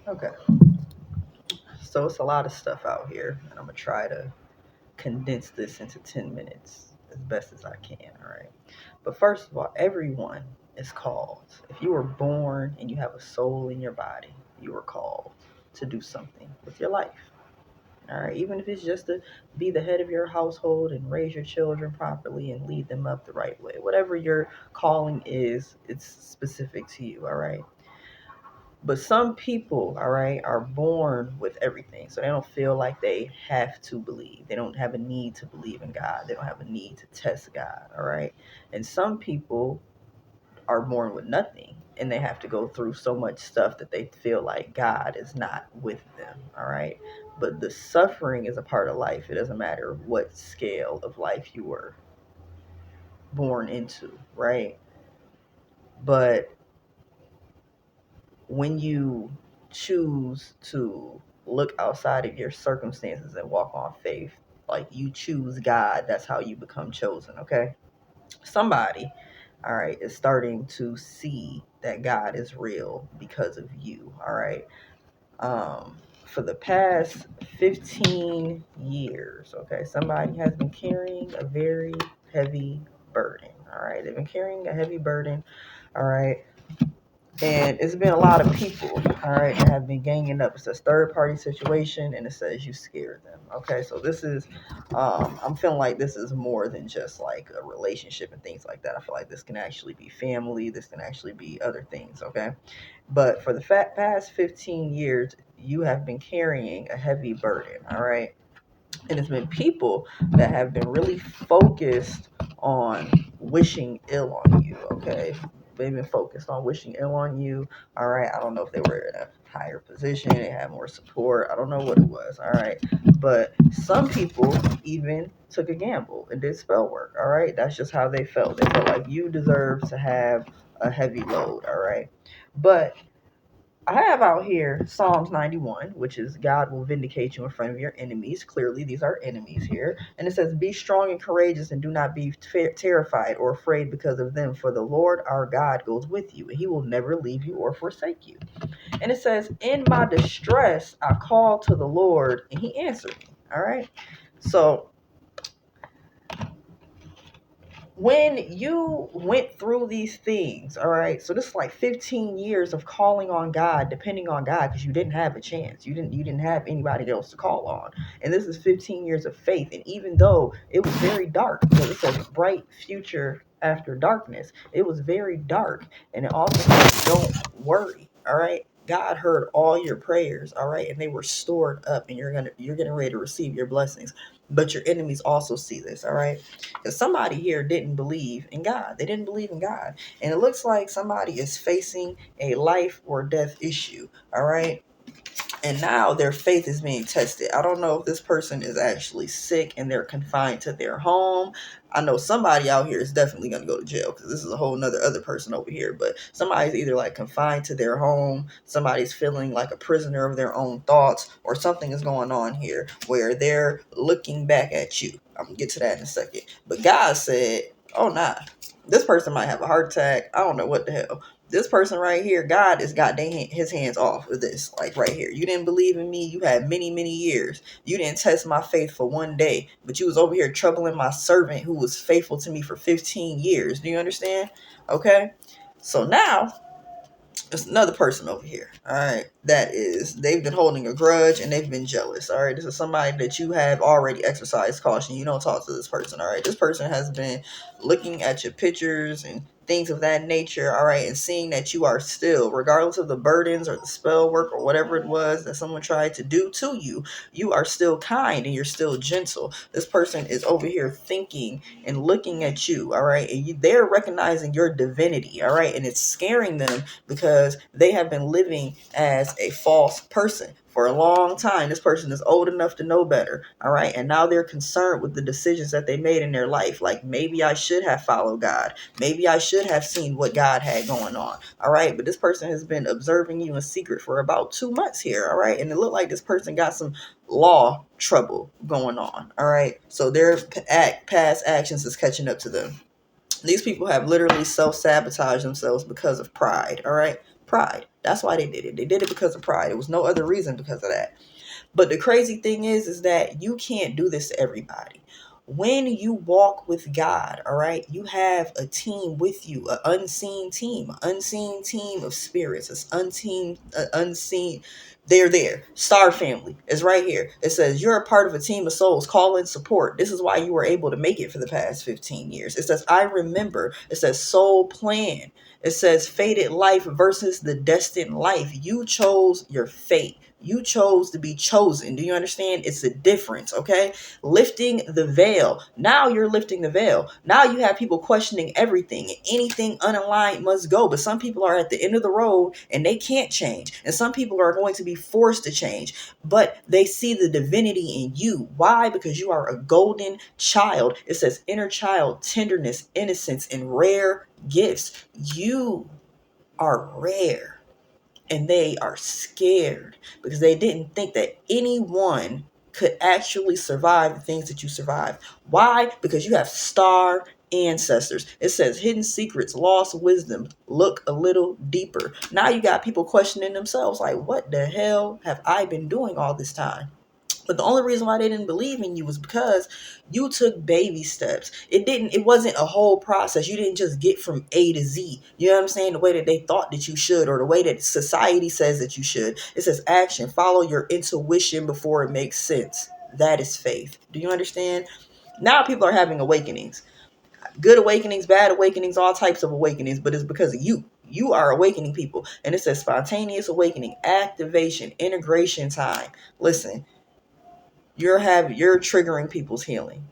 Okay. So it's a lot of stuff out here, and I'm gonna try to condense this into 10 minutes as best as I can, all right? But first of all, everyone is called. If you were born and you have a soul in your body, you were called to do something with your life. All right, even if it's just to be the head of your household and raise your children properly and lead them up the right way. Whatever your calling is, it's specific to you, all right? But some people, all right, are born with everything. So they don't feel like they have to believe. They don't have a need to believe in God. They don't have a need to test God, all right? And some people are born with nothing and they have to go through so much stuff that they feel like God is not with them, all right? But the suffering is a part of life. It doesn't matter what scale of life you were born into, right? But when you choose to look outside of your circumstances and walk on faith, like you choose God, that's how you become chosen, okay? Somebody, all right, is starting to see that God is real because of you, all right? For the past 15 years, okay, somebody has been carrying a very heavy burden, all right? They've been carrying a heavy burden, all right? And it's been a lot of people, all right, that have been ganging up. It's a third party situation, and it says you scared them. Okay, so this is, I'm feeling like this is more than just like a relationship and things like that. I feel like this can actually be family. This can actually be other things. Okay, but for the past 15 years, you have been carrying a heavy burden. All right, and it's been people that have been really focused on wishing ill on you. Okay, they've been focused on wishing ill on you. All right, I don't know if they were in a higher position, they had more support, I don't know what it was. All right, but some people even took a gamble and did spell work. All right, that's just how they felt like you deserve to have a heavy load. All right, but I have out here Psalms 91, which is God will vindicate you in front of your enemies. Clearly, these are enemies here. And it says, be strong and courageous and do not be terrified or afraid because of them, for the Lord our God goes with you, and he will never leave you or forsake you. And it says, in my distress, I called to the Lord, and he answered me. All right. So when you went through these things, all right, so this is like 15 years of calling on God, depending on God, because you didn't have a chance, you didn't have anybody else to call on. And this is 15 years of faith. And even though it was very dark, because it says bright future after darkness, it was very dark. And it also says don't worry, all right? God heard all your prayers, all right, and they were stored up, and you're getting ready to receive your blessings. But your enemies also see this, all right? Because somebody here didn't believe in God. They didn't believe in God. And it looks like somebody is facing a life or death issue. All right. And now their faith is being tested. I don't know if this person is actually sick and they're confined to their home. I know somebody out here is definitely going to go to jail because this is a whole nother other person over here. But somebody's either like confined to their home, somebody's feeling like a prisoner of their own thoughts, or something is going on here where they're looking back at you. I'm going to get to that in a second. But God said, oh, nah, this person might have a heart attack. I don't know what the hell. This person right here, God has got his hands off of this. Like right here. You didn't believe in me. You had many, many years. You didn't test my faith for one day. But you was over here troubling my servant who was faithful to me for 15 years. Do you understand? Okay. So now there's another person over here. All right. That is, they've been holding a grudge and they've been jealous. All right. This is somebody that you have already exercised caution. You don't talk to this person. All right. This person has been looking at your pictures and things of that nature. All right. And seeing that you are still, regardless of the burdens or the spell work or whatever it was that someone tried to do to you, you are still kind and you're still gentle. This person is over here thinking and looking at you. All right. And they're recognizing your divinity. All right. And it's scaring them because they have been living as a false person for a long time. This person is old enough to know better. All right. And now they're concerned with the decisions that they made in their life. Like maybe I should have followed God. Maybe I should have seen what God had going on. All right. But this person has been observing you in secret for about 2 months here. All right. And it looked like this person got some law trouble going on. All right. So their past actions is catching up to them. These people have literally self-sabotaged themselves because of pride, all right? Pride. That's why they did it. They did it because of pride. It was no other reason because of that. But the crazy thing is that you can't do this to everybody. When you walk with God, all right, you have a team with you, an unseen team of spirits. It's unseen. They're there. Star family is right here. It says you're a part of a team of souls. Call in support. This is why you were able to make it for the past 15 years. It says I remember. It says soul plan. It says fated life versus the destined life. You chose your fate. You chose to be chosen. Do you understand? It's a difference, okay? Lifting the veil. Now you're lifting the veil. Now you have people questioning everything. Anything unaligned must go. But some people are at the end of the road and they can't change. And some people are going to be forced to change. But they see the divinity in you. Why? Because you are a golden child. It says inner child, tenderness, innocence, and rare gifts. You are rare. And they are scared because they didn't think that anyone could actually survive the things that you survived. Why? Because you have star ancestors. It says hidden secrets, lost wisdom. Look a little deeper. Now you got people questioning themselves like, what the hell have I been doing all this time? But the only reason why they didn't believe in you was because you took baby steps. It wasn't a whole process. You didn't just get from A to Z. You know what I'm saying? The way that they thought that you should, or the way that society says that you should. It says action. Follow your intuition before it makes sense. That is faith. Do you understand? Now people are having awakenings. Good awakenings, bad awakenings, all types of awakenings, but it's because of you. You are awakening people. And it says spontaneous awakening, activation, integration time. Listen, you're triggering people's healing,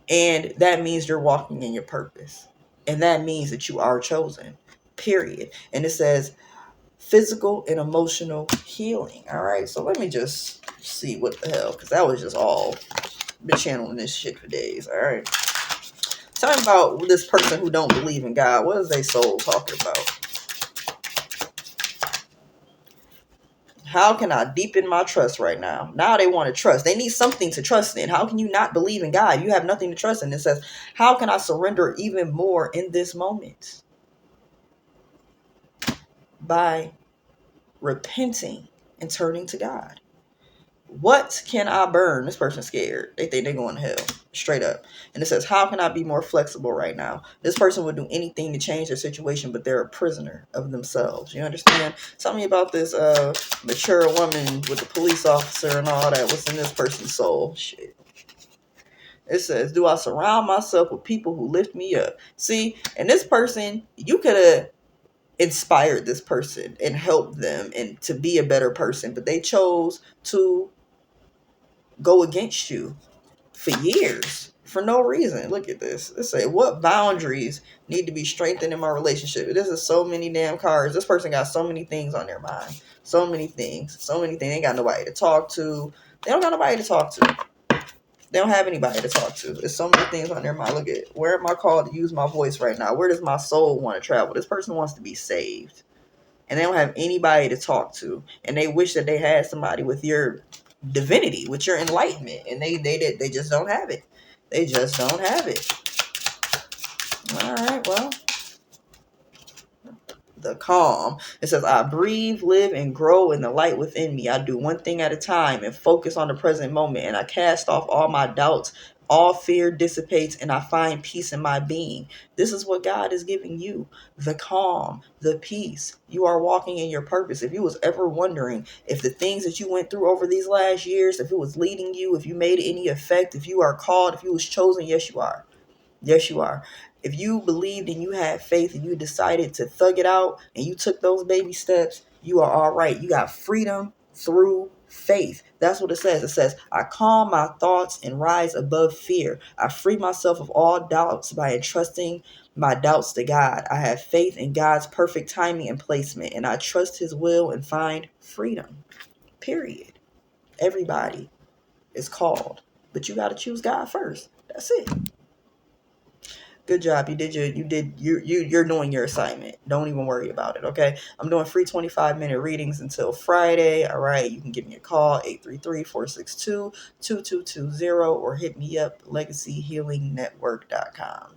and that means you're walking in your purpose, and that means that you are chosen, period. And it says physical and emotional healing. All right, so let me just see what the hell, because that was just all been channeling this shit for days. All right, talking about this person who don't believe in God. What is their soul talking about? How can I deepen my trust right now? Now they want to trust. They need something to trust in. How can you not believe in God? You have nothing to trust in. It says, how can I surrender even more in this moment? By repenting and turning to God. What can I burn? This person's scared. They think they're going to hell. Straight up. And it says, how can I be more flexible right now? This person would do anything to change their situation, but they're a prisoner of themselves. You understand? Tell me about this mature woman with the police officer and all that. What's in this person's soul? Shit. It says, do I surround myself with people who lift me up? See, and this person, you could have inspired this person and helped them and to be a better person, but they chose to go against you for years for no reason. Look at this. It say, what boundaries need to be strengthened in my relationship? This is so many damn cards. This person got so many things on their mind. So many things. They ain't got nobody to talk to. They don't got nobody to talk to. They don't have anybody to talk to. There's so many things on their mind. Look at, where am I called to use my voice right now? Where does my soul want to travel? This person wants to be saved. And they don't have anybody to talk to. And they wish that they had somebody with your divinity, with your enlightenment. And they just don't have it. They just don't have it. All right, well. The calm. It says, I breathe, live, and grow in the light within me. I do one thing at a time and focus on the present moment. And I cast off all my doubts. All fear dissipates and I find peace in my being. This is what God is giving you. The calm, the peace. You are walking in your purpose. If you was ever wondering if the things that you went through over these last years, if it was leading you, if you made any effect, if you are called, if you was chosen, yes, you are. Yes, you are. If you believed and you had faith and you decided to thug it out and you took those baby steps, you are all right. You got freedom through faith. That's what it says. It says, I calm my thoughts and rise above fear. I free myself of all doubts by entrusting my doubts to God. I have faith in God's perfect timing and placement, and I trust his will and find freedom. Period. Everybody is called, but you got to choose God first. That's it. Good job. You're doing your assignment. Don't even worry about it. Okay. I'm doing free 25-minute readings until Friday. All right. You can give me a call, 833-462-2220, or hit me up, legacyhealingnetwork.com.